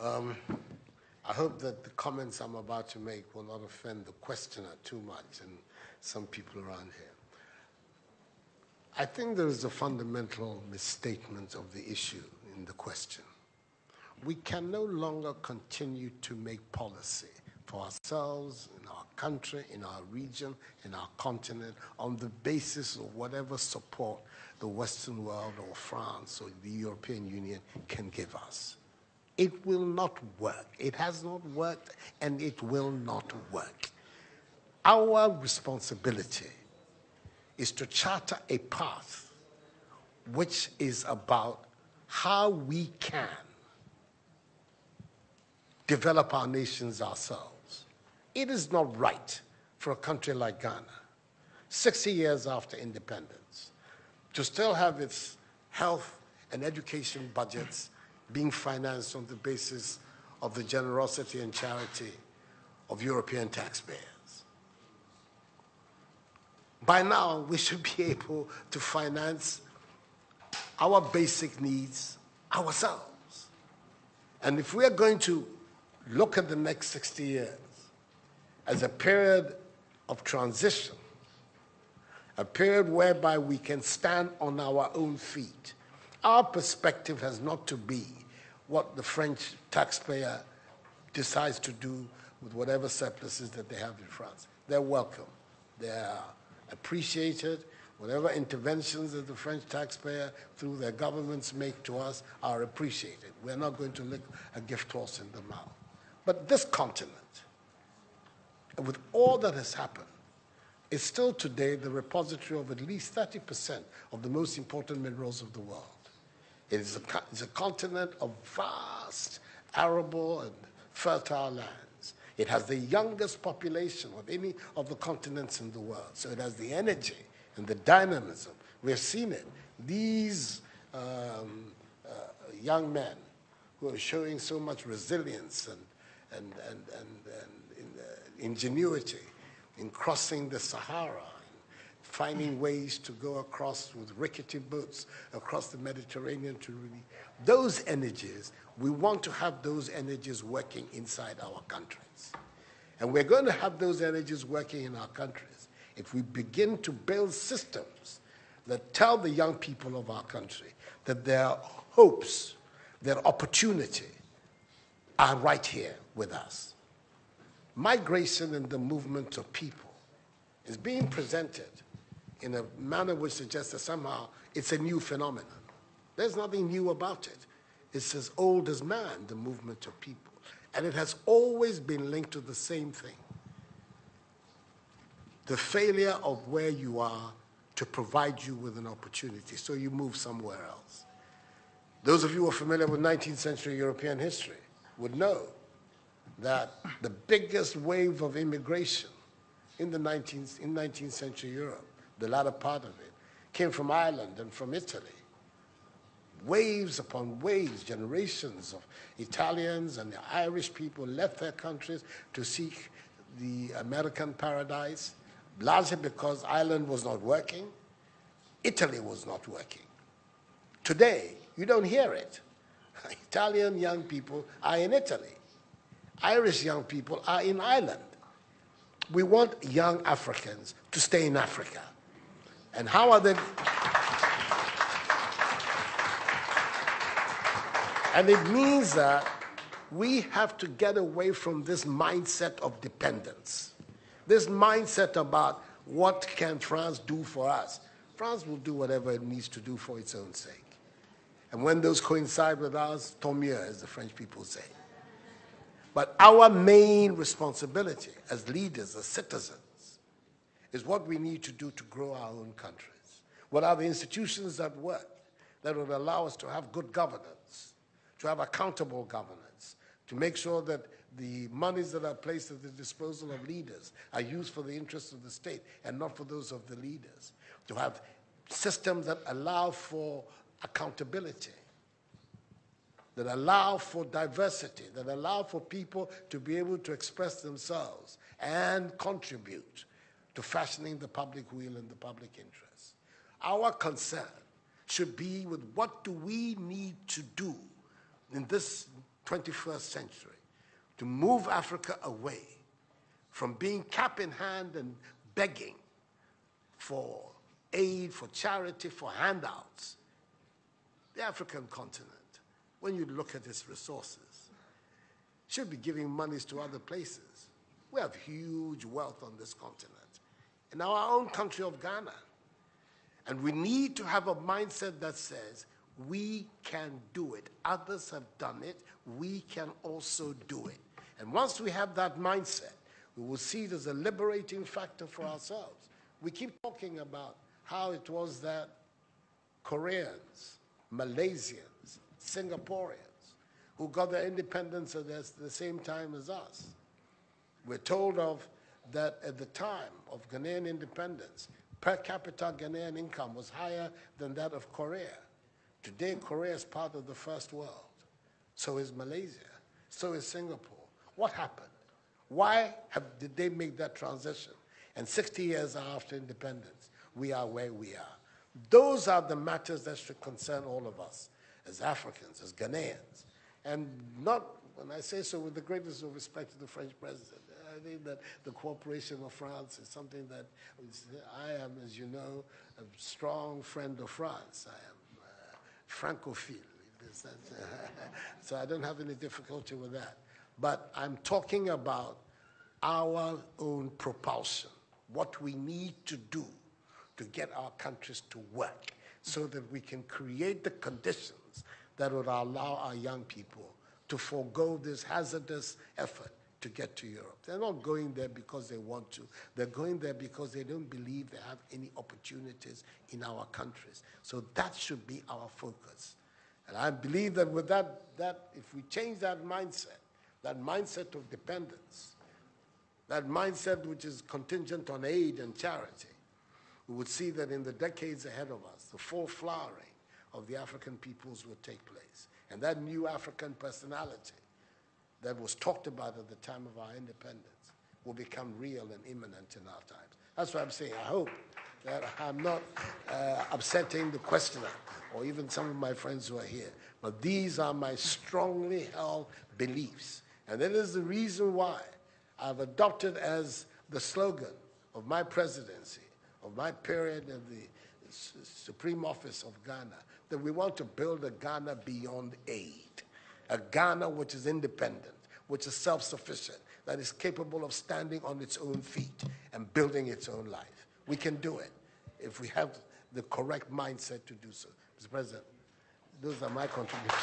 I hope that the comments I'm about to make will not offend the questioner too much and some people around here. I think there is a fundamental misstatement of the issue in the question. We can no longer continue to make policy for ourselves, in our country, in our region, in our continent, on the basis of whatever support the Western world or France or the European Union can give us. It will not work. It has not worked, and it will not work. Our responsibility is to charter a path which is about how we can develop our nations ourselves. It is not right for a country like Ghana, 60 years after independence, to still have its health and education budgets being financed on the basis of the generosity and charity of European taxpayers. By now, we should be able to finance our basic needs ourselves. And if we are going to look at the next 60 years as a period of transition, a period whereby we can stand on our own feet, our perspective has not to be what the French taxpayer decides to do with whatever surpluses that they have in France. They're welcome. They're appreciated. Whatever interventions that the French taxpayer through their governments make to us are appreciated. We're not going to lick a gift horse in the mouth. But this continent, with all that has happened, is still today the repository of at least 30% of the most important minerals of the world. It's a continent of vast, arable, and fertile lands. It has the youngest population of any of the continents in the world. So it has the energy and the dynamism. We have seen it. These young men who are showing so much resilience and ingenuity in crossing the Sahara, finding ways to go across with rickety boats across the Mediterranean to really, those energies, we want to have those energies working inside our countries. And we're going to have those energies working in our countries if we begin to build systems that tell the young people of our country that their hopes, their opportunity are right here with us. Migration and the movement of people is being presented in a manner which suggests that somehow it's a new phenomenon. There's nothing new about it. It's as old as man, the movement of people. And it has always been linked to the same thing. The failure of where you are to provide you with an opportunity, so you move somewhere else. Those of you who are familiar with 19th century European history would know that the biggest wave of immigration in 19th century Europe, the latter part of it, came from Ireland and from Italy. Waves upon waves, generations of Italians and the Irish people left their countries to seek the American paradise, largely because Ireland was not working, Italy was not working. Today, you don't hear it. Italian young people are in Italy. Irish young people are in Ireland. We want young Africans to stay in Africa. And how are they? And it means that we have to get away from this mindset of dependence. This mindset about what can France do for us. France will do whatever it needs to do for its own sake. And when those coincide with ours, tant mieux, as the French people say. But our main responsibility as leaders, as citizens, is what we need to do to grow our own countries. What are the institutions that work, that would allow us to have good governance, to have accountable governance, to make sure that the monies that are placed at the disposal of leaders are used for the interests of the state and not for those of the leaders, to have systems that allow for accountability, that allow for diversity, that allow for people to be able to express themselves and contribute to fashioning the public will and the public interest. Our concern should be with what do we need to do in this 21st century, to move Africa away from being cap in hand and begging for aid, for charity, for handouts. The African continent, when you look at its resources, should be giving monies to other places. We have huge wealth on this continent, in our own country of Ghana. And we need to have a mindset that says, we can do it. Others have done it. We can also do it. And once we have that mindset, we will see it as a liberating factor for ourselves. We keep talking about how it was that Koreans, Malaysians, Singaporeans, who got their independence at the same time as us. We're told of that at the time of Ghanaian independence, per capita Ghanaian income was higher than that of Korea. Today, Korea is part of the first world. So is Malaysia. So is Singapore. What happened? Why did they make that transition? And 60 years after independence, we are where we are. Those are the matters that should concern all of us as Africans, as Ghanaians. And not, when I say so, with the greatest of respect to the French president, I think that the cooperation of France is something that I am, as you know, a strong friend of France. I am Francophile. So I don't have any difficulty with that. But I'm talking about our own propulsion, what we need to do to get our countries to work so that we can create the conditions that would allow our young people to forego this hazardous effort to get to Europe. They're not going there because they want to. They're going there because they don't believe they have any opportunities in our countries. So that should be our focus. And I believe that with that if we change that mindset of dependence, that mindset which is contingent on aid and charity, we would see that in the decades ahead of us, the full flowering of the African peoples would take place. And that new African personality that was talked about at the time of our independence will become real and imminent in our times. That's what I'm saying. I hope that I'm not upsetting the questioner or even some of my friends who are here. But these are my strongly held beliefs. And that is the reason why I've adopted as the slogan of my presidency, of my period in the Supreme Office of Ghana, that we want to build a Ghana beyond aid, a Ghana which is independent, which is self-sufficient, that is capable of standing on its own feet and building its own life. We can do it if we have the correct mindset to do so. Mr. President, those are my contributions.